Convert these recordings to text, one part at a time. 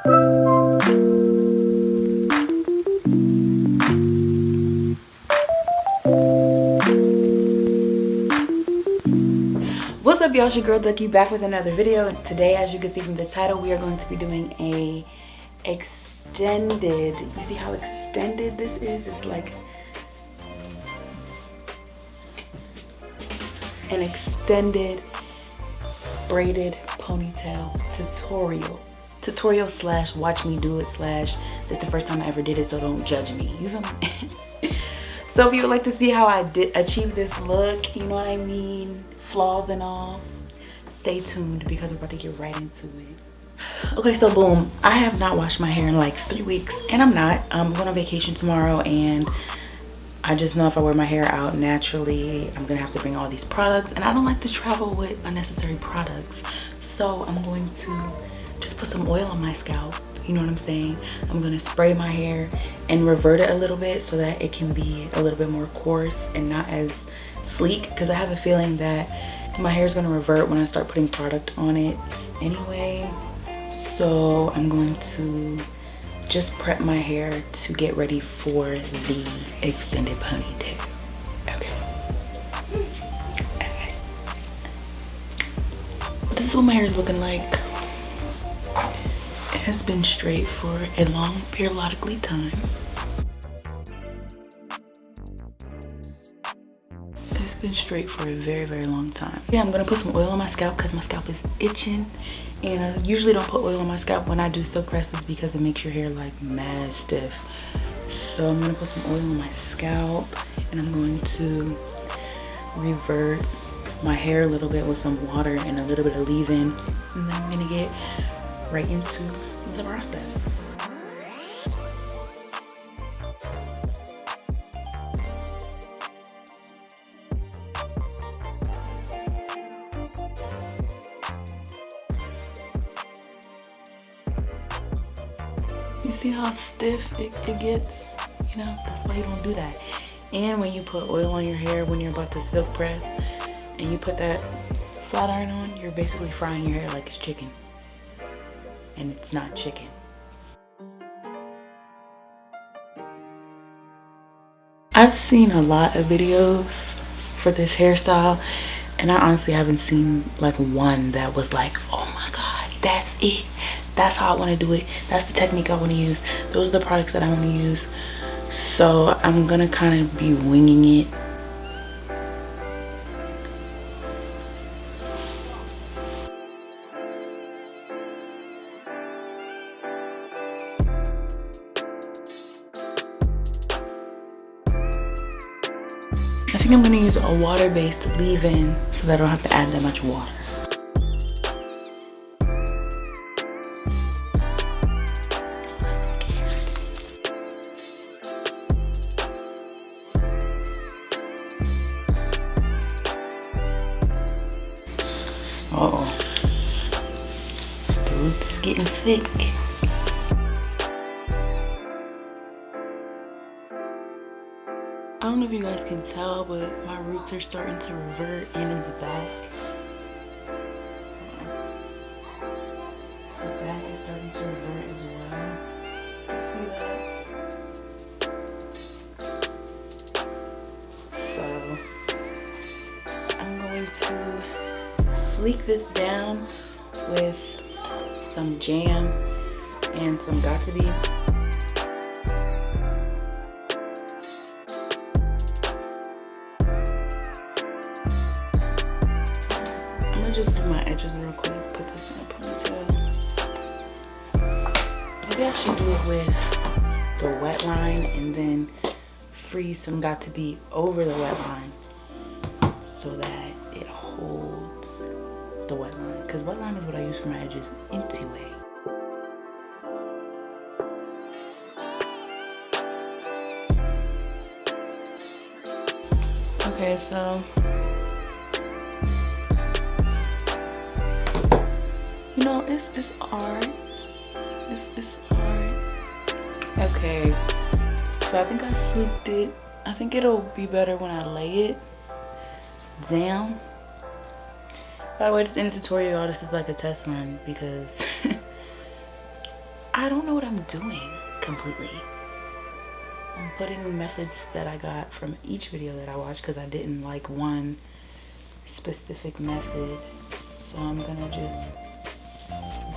What's up, y'all? It's your girl Ducky back with another video. And today, as you can see from the title, we are going to be doing a extended, you see how extended this is? It's like an extended braided ponytail tutorial slash watch me do it slash this is the first time I ever did it, so don't judge me. You feel me? So if you would like to see how I did achieve this look, you know what I mean, flaws and all, stay tuned because we're about to get right into it. Okay, so boom, I have not washed my hair in like 3 weeks, and I'm going on vacation tomorrow, and I just know if I wear my hair out naturally, I'm gonna have to bring all these products, and I don't like to travel with unnecessary products. So I'm going to just put some oil on my scalp, you know what I'm saying? I'm gonna spray my hair and revert it a little bit so that it can be a little bit more coarse and not as sleek, because I have a feeling that my hair is gonna revert when I start putting product on it anyway. So I'm going to just prep my hair to get ready for the extended ponytail. Okay. This is what my hair is looking like. It has been straight for a long periodically time. It's been straight for a very, very long time. Yeah, I'm gonna put some oil on my scalp because my scalp is itching. And I usually don't put oil on my scalp when I do silk presses because it makes your hair like mad stiff. So I'm gonna put some oil on my scalp and I'm going to revert my hair a little bit with some water and a little bit of leave-in. And then I'm gonna get right into the process. You see how stiff it gets? You know, that's why you don't do that. And when you put oil on your hair when you're about to silk press and you put that flat iron on, you're basically frying your hair like it's chicken. And it's not chicken. I've seen a lot of videos for this hairstyle, and I honestly haven't seen like one that was like, oh my god, that's it. That's how I want to do it. That's the technique I want to use. Those are the products that I want to use. So I'm gonna kind of be winging it. I think I'm gonna use a water-based leave-in so that I don't have to add that much water. Uh-oh. The roots is getting thick. I don't know if you guys can tell, but my roots are starting to revert and in the back. The back is starting to revert as well. You see that? So I'm going to sleek this down with some Jame and some Ducky. I'm gonna just do my edges real quick, put this in a ponytail. Maybe I should do it with the Wetline and then freeze some Ducky over the Wetline so that it holds the Wetline, because Wetline is what I use for my edges anyway. Okay, so you know, it's art. It's art. Okay, so I think I sleeked it. I think it'll be better when I lay it down. By the way, just in the tutorial, this is like a test run because I I don't know what I'm doing completely. I'm putting methods that I got from each video that I watched because I didn't like one specific method. So I'm gonna just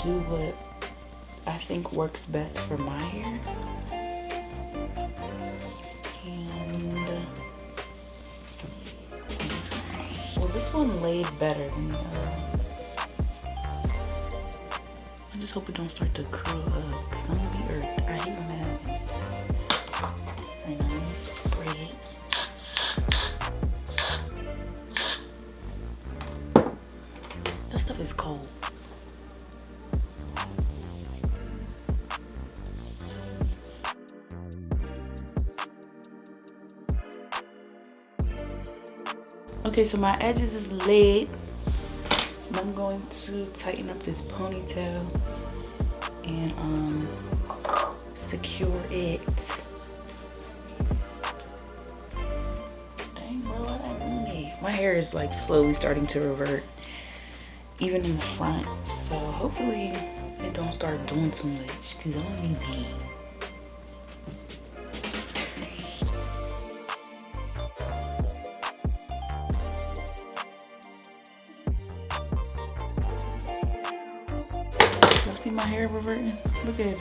do what I think works best for my hair. And well, this one laid better than the other one. I just hope it don't start to curl up because I'm gonna be irked. I hate when that happens. Alright, now let me spray it. That stuff is cold. Okay, so my edges is laid. I'm going to tighten up this ponytail and secure it. Dang, bro, what happened to me? My hair is like slowly starting to revert, even in the front. So hopefully it don't start doing too much, cause I don't need me. See my hair reverting? Look at it.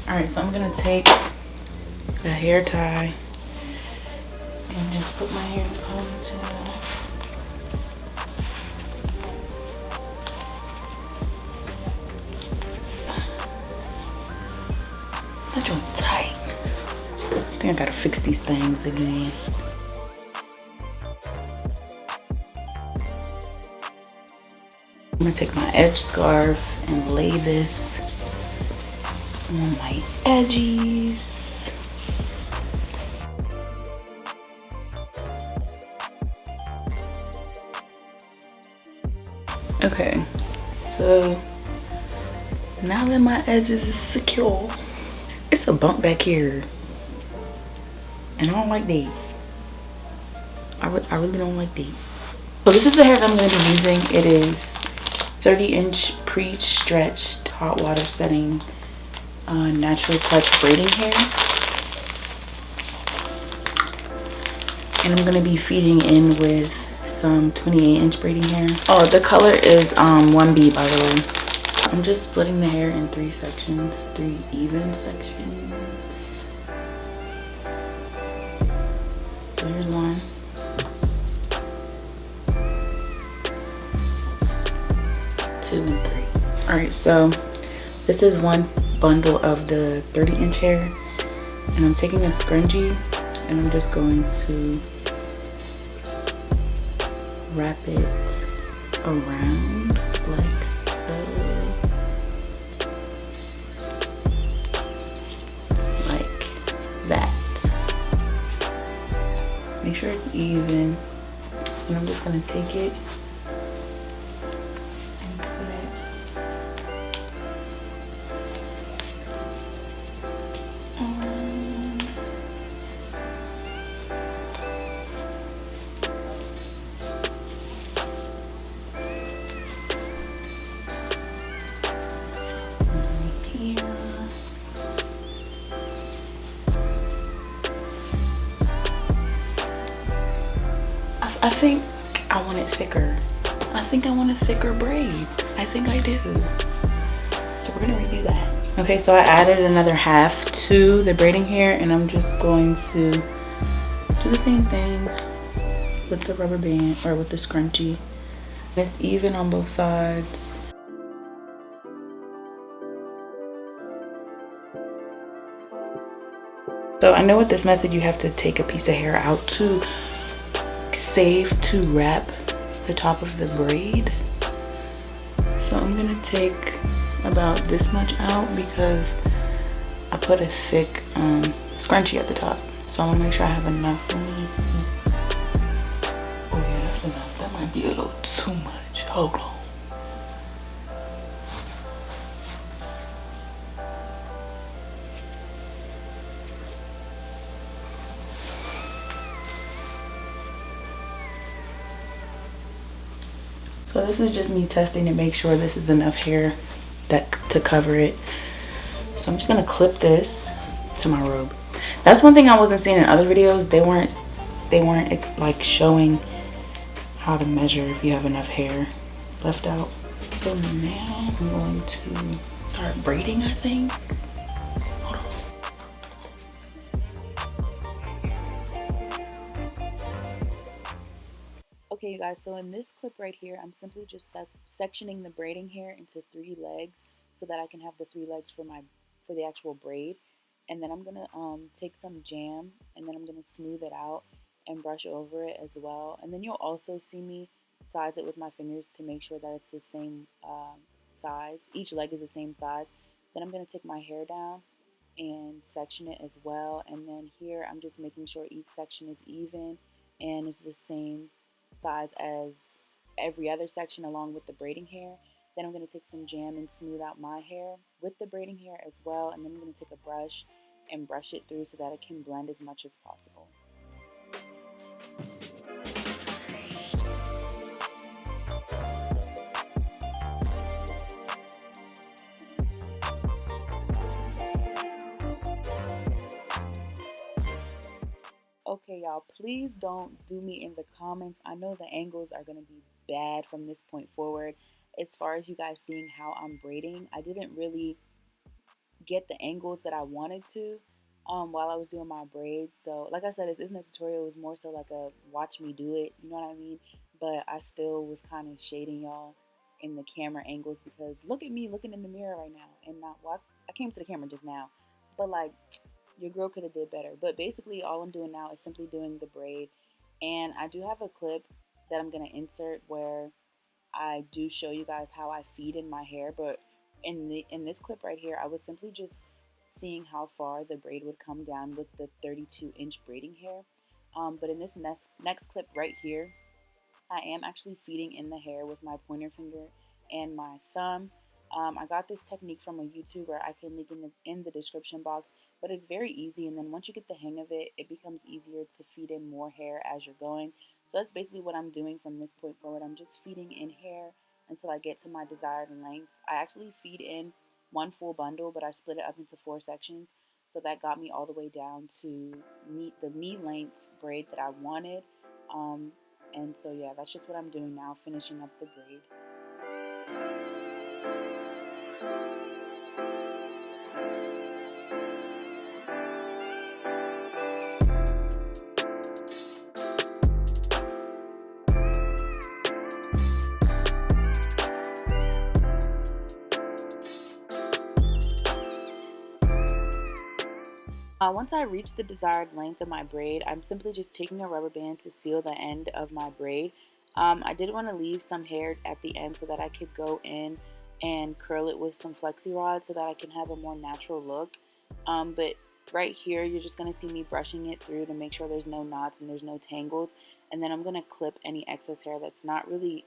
Alright, so I'm gonna take a hair tie and just put my hair in a ponytail. That joint tight. I think I gotta fix these things again. I'm gonna take my edge scarf and lay this on my edges. Okay, so now that my edges is secure, it's a bump back here. And I don't like that. I really don't like that. So this is the hair that I'm going to be using. It is 30-inch pre-stretched hot water setting natural touch braiding hair. And I'm going to be feeding in with some 28-inch braiding hair. Oh, the color is 1B, by the way. I'm just splitting the hair in 3 sections, 3 even sections. So here's 1. 2 and 3. Alright, so this is one bundle of the 30-inch hair. And I'm taking a scrunchie and I'm just going to wrap it around like so. Like that. Make sure it's even, and I'm just gonna take it and put it on. Here. I think I want it thicker. I think I want a thicker braid. I think I do. So we're gonna redo that. Okay, so I added another half to the braiding hair and I'm just going to do the same thing with the rubber band or with the scrunchie. It's even on both sides. So I know with this method you have to take a piece of hair out to save to wrap the top of the braid. So I'm gonna take about this much out because I put a thick scrunchie at the top. So I wanna make sure I have enough for me. Oh yeah, that's enough. That might be a little too much. Hold on. So this is just me testing to make sure this is enough hair to cover it. So I'm just gonna clip this to my robe. That's one thing I wasn't seeing in other videos. They weren't like showing how to measure if you have enough hair left out. So now I'm going to start braiding, I think. Hold on. Okay, you guys, so in this clip right here, I'm simply just sectioning the braiding hair into 3 legs so that I can have the 3 legs for the actual braid. And then I'm gonna take some jam, and then I'm gonna smooth it out and brush over it as well. And then you'll also see me size it with my fingers to make sure that it's the same size. Each leg is the same size. Then I'm gonna take my hair down and section it as well. And then here I'm just making sure each section is even and is the same size as every other section along with the braiding hair. Then I'm going to take some jam and smooth out my hair with the braiding hair as well. And then I'm going to take a brush and brush it through so that it can blend as much as possible. Okay, y'all, please don't do me in the comments. I know the angles are going to be bad from this point forward. As far as you guys seeing how I'm braiding, I didn't really get the angles that I wanted to while I was doing my braids. So like I said, this isn't a tutorial. It was more so like a watch me do it. You know what I mean? But I still was kind of shading y'all in the camera angles because look at me looking in the mirror right now. And not, well, I came to the camera just now. But like, your girl could have did better. But basically all I'm doing now is simply doing the braid. And I do have a clip that I'm going to insert where I do show you guys how I feed in my hair, but in this clip right here, I was simply just seeing how far the braid would come down with the 32-inch braiding hair. But in this next clip right here, I am actually feeding in the hair with my pointer finger and my thumb. I got this technique from a YouTuber. I can link in the description box, but it's very easy. And then once you get the hang of it, it becomes easier to feed in more hair as you're going. So that's basically what I'm doing from this point forward. I'm just feeding in hair until I get to my desired length. I actually feed in one full bundle, but I split it up into 4 sections. So that got me all the way down to the knee length braid that I wanted. And so yeah, that's just what I'm doing now, finishing up the braid. Once I reach the desired length of my braid, I'm simply just taking a rubber band to seal the end of my braid. I did want to leave some hair at the end so that I could go in and curl it with some flexi rods so that I can have a more natural look. But right here, you're just going to see me brushing it through to make sure there's no knots and there's no tangles. And then I'm going to clip any excess hair that's not really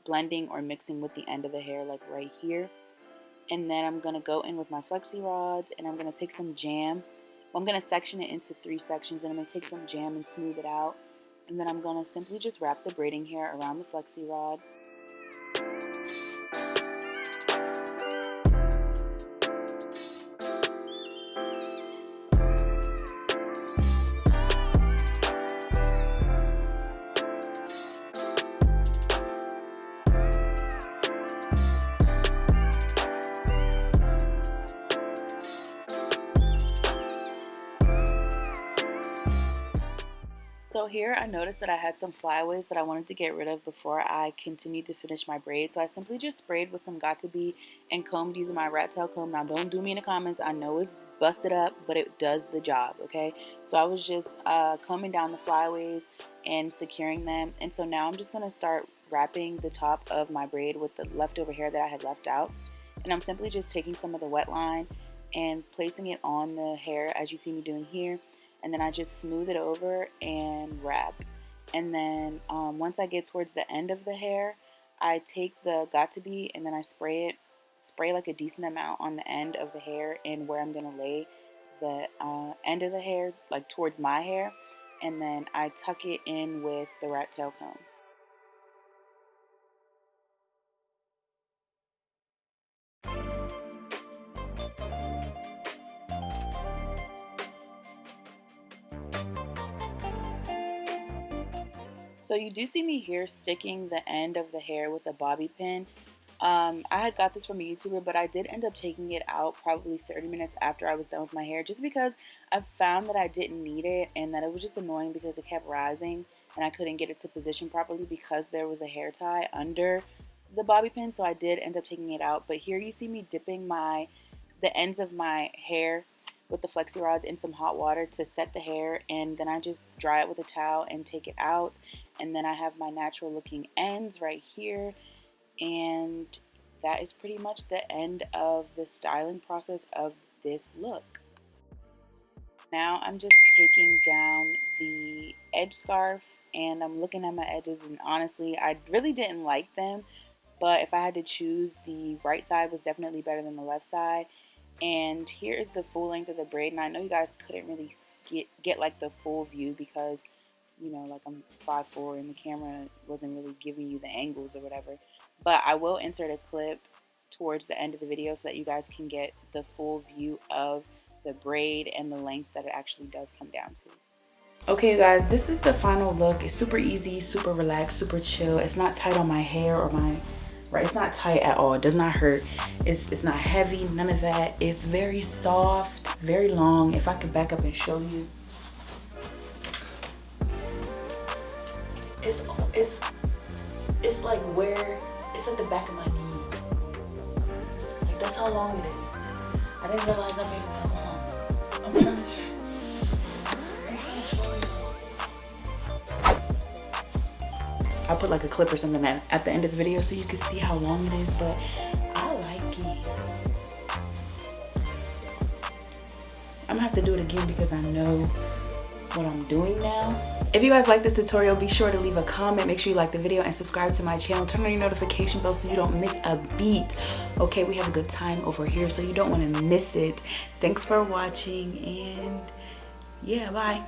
blending or mixing with the end of the hair, like right here. And then I'm going to go in with my flexi rods and I'm going to take some jam. I'm going to section it into 3 sections and I'm going to take some jam and smooth it out. And then I'm going to simply just wrap the braiding hair around the flexi rod. So here I noticed that I had some flyaways that I wanted to get rid of before I continued to finish my braid. So I simply just sprayed with some Got2b and combed using my rat tail comb. Now don't do me in the comments. I know it's busted up, but it does the job, okay? So I was just combing down the flyaways and securing them. And so now I'm just going to start wrapping the top of my braid with the leftover hair that I had left out. And I'm simply just taking some of the Wetline and placing it on the hair as you see me doing here. And then I just smooth it over and wrap. And then once I get towards the end of the hair, I take the Got2b and then I spray like a decent amount on the end of the hair and where I'm gonna lay the end of the hair, like towards my hair. And then I tuck it in with the rat tail comb. So you do see me here sticking the end of the hair with a bobby pin. I had got this from a YouTuber, but I did end up taking it out probably 30 minutes after I was done with my hair, just because I found that I didn't need it and that it was just annoying because it kept rising and I couldn't get it to position properly because there was a hair tie under the bobby pin. So I did end up taking it out. But here you see me dipping the ends of my hair with the flexi rods in some hot water to set the hair, and then I just dry it with a towel and take it out, and then I have my natural looking ends right here. And that is pretty much the end of the styling process of this look. Now I'm just taking down the edge scarf and I'm looking at my edges, and honestly I really didn't like them, but if I had to choose, the right side was definitely better than the left side. And here is the full length of the braid, and I know you guys couldn't really get like the full view because, you know, like I'm 5'4" and the camera wasn't really giving you the angles or whatever, but I will insert a clip towards the end of the video so that you guys can get the full view of the braid and the length that it actually does come down to. Okay, you guys, this is the final look. It's super easy, super relaxed, super chill. It's not tight on my hair or my, right, it's not tight at all. It does not hurt. It's not heavy, none of that. It's very soft, very long. If I could back up and show you. It's like where, it's at the back of my knee. Like that's how long it is. I didn't realize I made it that long. I'm trying to show you. I'll put like a clip or something at the end of the video so you can see how long it is, but I like it. I'm gonna have to do it again because I know what I'm doing now. If you guys like this tutorial, be sure to leave a comment, make sure you like the video and subscribe to my channel. Turn on your notification bell so you don't miss a beat. Okay, we have a good time over here, so you don't want to miss it. Thanks for watching, and yeah, bye.